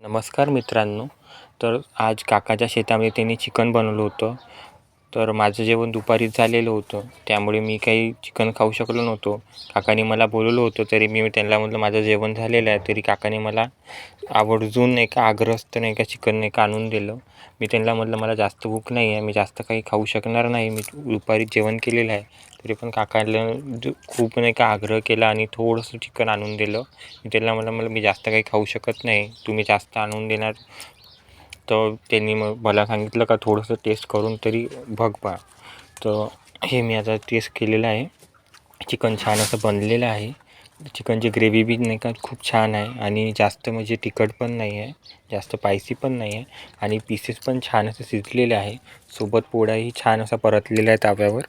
नमस्कार मित्रांनो. तर आज काकाच्या शेतामध्ये त्यांनी चिकन बनवलं होतं. तर माझं जेवण दुपारीच झालेलं होतं, त्यामुळे मी काही चिकन खाऊ शकलो नव्हतो. काकाने मला बोलवलं होतं, तरी मी त्यांना म्हटलं माझं जेवण झालेलं आहे. तरी काकाने मला आवर्जून नाही का आग्रहस्थ नाही का चिकन नाही का आणून दिलं. मी त्यांना म्हटलं मला जास्त भूक नाही आहे, मी जास्त काही खाऊ शकणार नाही, मी दुपारी जेवण केलेलं आहे. तरी पण काकाला खूप नाही का आग्रह केला आणि थोडंसं चिकन आणून दिलं. मी त्यांना म्हटलं मी जास्त काही खाऊ शकत नाही, तुम्ही जास्त आणून देणार. तर त्यांनी मग मला सांगितलं का थोडंसं टेस्ट करून तरी बघ बा. तर हे मी आता टेस्ट केलेलं आहे. चिकन छान असं बनलेलं आहे. चिकनची ग्रेव्ही बी नाही का खूप छान आहे आणि जास्त म्हणजे तिखट पण नाही आहे, जास्त स्पायसी पण नाही आहे आणि पीसेस पण छान असं शिजलेले आहे. सोबत पोळाही छान असा परतलेला आहे ताव्यावर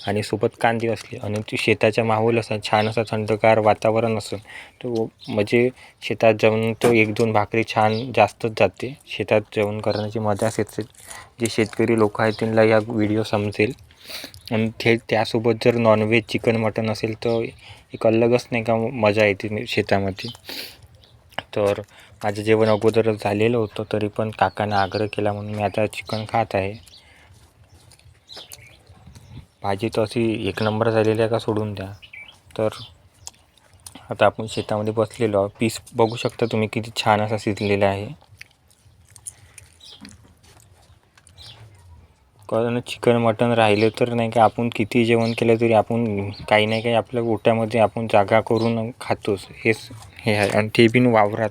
आणि सोबत कांदे असले आणि ते शेताचा माहोल असा छान असा थंडगार वातावरण असेल तो म्हणजे शेतात जाऊन तो 1-2 भाकरी छान जास्तच जाते. शेतात जेवण करण्याची मजाच येते. जे शेतकरी लोक आहेत त्यांना या व्हिडिओ समजेल. आणि ते त्यासोबत जर नॉनव्हेज चिकन मटन असेल तर एक अलगच नाही का मजा येते शेतामध्ये. तर माझं जेवण अगोदरच झालेलं होतं, तरी पण काकाने आग्रह केला म्हणून मी आता चिकन खात आहे. भाजी तर अशी एक नंबर झालेली आहे का सोडून द्या. तर आता आपण शेतामध्ये बसलेलो आहोत. पीस बघू शकता तुम्ही किती छान असा शिजलेला आहे. कारण चिकन मटन राहिलं तर नाही का आपण किती जेवण केलं तरी आपण काही नाही काही आपल्या पोटामध्ये आपण जागा करून खातोच. हे आहे आणि ते बिन वावरात.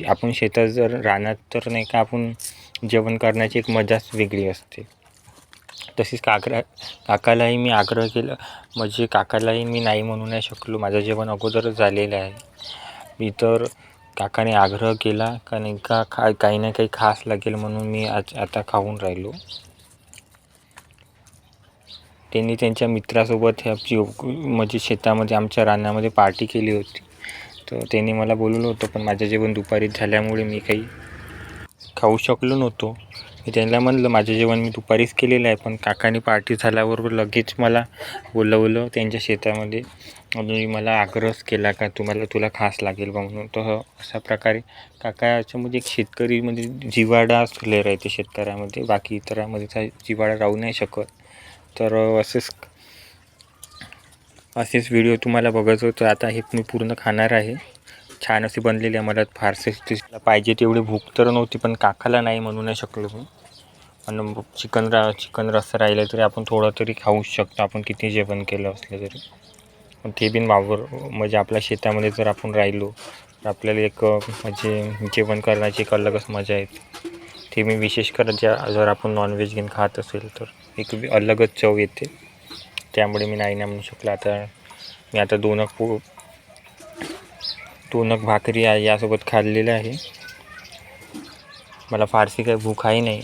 आपण शेतात जर रानात तर नाही का आपण जेवण करण्याची एक मजाच वेगळी असते. तसेच काकालाही मी आग्रह केला, म्हणजे काकालाही मी नाही म्हणू नाही शकलो. माझं जेवण अगोदरच झालेलं आहे. मी तर काकाने आग्रह केला का नाही का काही ना काही खास लागेल म्हणून मी आता खाऊन राहिलो. त्यांनी त्यांच्या मित्रासोबत म्हणजे शेतामध्ये आमच्या रानामध्ये पार्टी केली होती. तर त्यांनी मला बोलवलं होतं, पण माझं जेवण दुपारीच झाल्यामुळे मी काही खाऊ शकलो नव्हतो. मी त्यांना म्हणलं माझं जेवण मी दुपारीच केलेलं आहे, पण काकाने पार्टी झाल्यावर लगेच मला बोलवलं त्यांच्या शेतामध्ये आणि मला आग्रह केला का तुला खास लागेल बा म्हणून. तर अशा प्रकारे काकाच्या म्हणजे एक शेतकरीमध्ये जिव्हाळा असले राहते शेतकऱ्यामध्ये, बाकी इतरांमध्ये जिव्हाळा राहू नाही शकत. तर असेच व्हिडिओ तुम्हाला बघायचं होतं. आता हे मी पूर्ण खाणार आहे. छान अशी बनलेली आहे. मला फारसे पाहिजे तेवढी भूक तर नव्हती, पण काकाला नाही म्हणू नाही शकलो मी. आणि चिकन रस्सा राहिलं तरी आपण थोडं तरी खाऊ शकतो, आपण किती जेवण केलं असलं तरी. पण ते बिन म्हणजे आपल्या शेतामध्ये जर आपण राहिलो तर आपल्याला एक म्हणजे जेवण करण्याची एक अलगच मजा येते. ते मी विशेष करून जर आपण नॉनव्हेज घेऊन खात असेल तर एक अलगच चव येते. त्यामुळे मी नाही म्हणू शकलो. मी आता दोन भाकरी यासोबत खाल्लेलं आहे. मला फारशी काही भूक आहे नाही,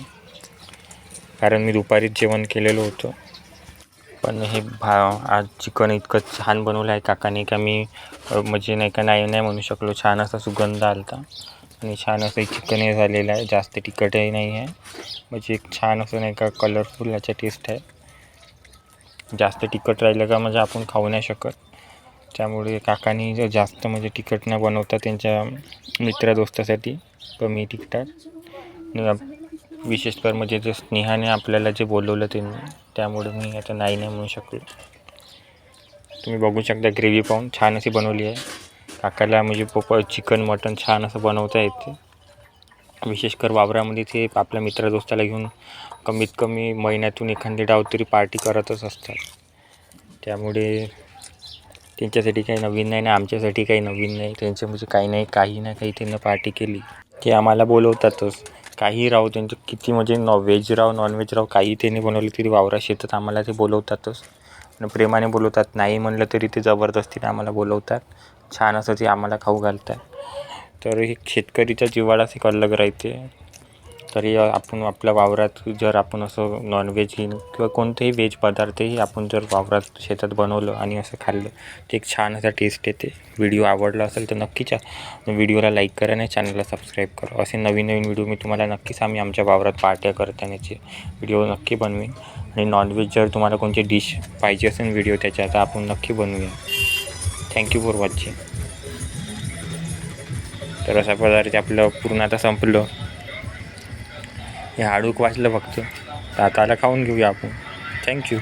कारण मी दुपारीच जेवण केलेलं होतं. पण हे आज चिकन इतकं छान बनवलं आहे काकाने का मी म्हणजे नाही म्हणू शकलो. छान असा सुगंध आला होता आणि छान असं चिकनही झालेलं आहे. जास्त तिखटही नाही आहे, म्हणजे एक छान असं नाही का कलरफुल याचा टेस्ट आहे. जास्त तिखट राहिलं का म्हणजे आपण खाऊ नाही शकत. त्यामुळे काकानी जर जास्त म्हणजे तिखट न बनवता त्यांच्या मित्रदोस्तासाठी कमी तिखटात विशेषकर म्हणजे जे स्नेहाने आपल्याला जे बोलवलं त्यामुळे मी आता नाही म्हणू शकलो. तुम्ही बघू शकता ग्रेव्ही पाहून छान अशी बनवली आहे. काकाला म्हणजे चिकन मटन छान असं बनवता येते. विशेषकर वावरामध्ये ते आपल्या मित्रदोस्ताला घेऊन कमीत कमी महिन्यातून एखादी डाव तरी पार्टी करतच असतात. त्यामुळे त्यांच्यासाठी काही नवीन नाही ना आमच्यासाठी काही नवीन नाही. त्यांच्या म्हणजे काही ना काही त्यांना पार्टी केली ते आम्हाला बोलवतातच. काही राव त्यांचं किती म्हणजे व्हेज राव नॉनव्हेज राव काही त्यांनी बनवलं तरी वावरा शेतात आम्हाला ते बोलवतातच आणि प्रेमाने बोलवतात. नाही म्हणलं तरी ते जबरदस्तीने आम्हाला बोलवतात. छान असं ते आम्हाला खाऊ घालतात. तर हे शेतकरीचा जिव्हाळाच एक अलग राहते. तरी आपण आपल्या वावरात जर आपण असं नॉनव्हेज किंवा कोणतेही व्हेज पदार्थही आपण जर वावरात शेतात बनवलं आणि असं खाल्लं ते एक छान असा टेस्ट येते. व्हिडिओ आवडला असेल तर नक्कीच व्हिडिओला लाईक करा आणि चॅनलला सबस्क्राईब करा. असे नवीन व्हिडिओ मी तुम्हाला नक्कीच आमच्या वावरात पार्ट्या करतानाचे व्हिडिओ नक्की बनवेन. आणि नॉनव्हेज जर तुम्हाला कोणती डिश पाहिजे असेल व्हिडिओ त्याच्या तर आपण नक्की बनवूया. Thank you for watching. तर अशा प्रकारे आपलं पूर्ण आता संपलं. हे हाडूक वाचलं फक्त, तर आता खाऊन घेऊया आपण. थँक्यू.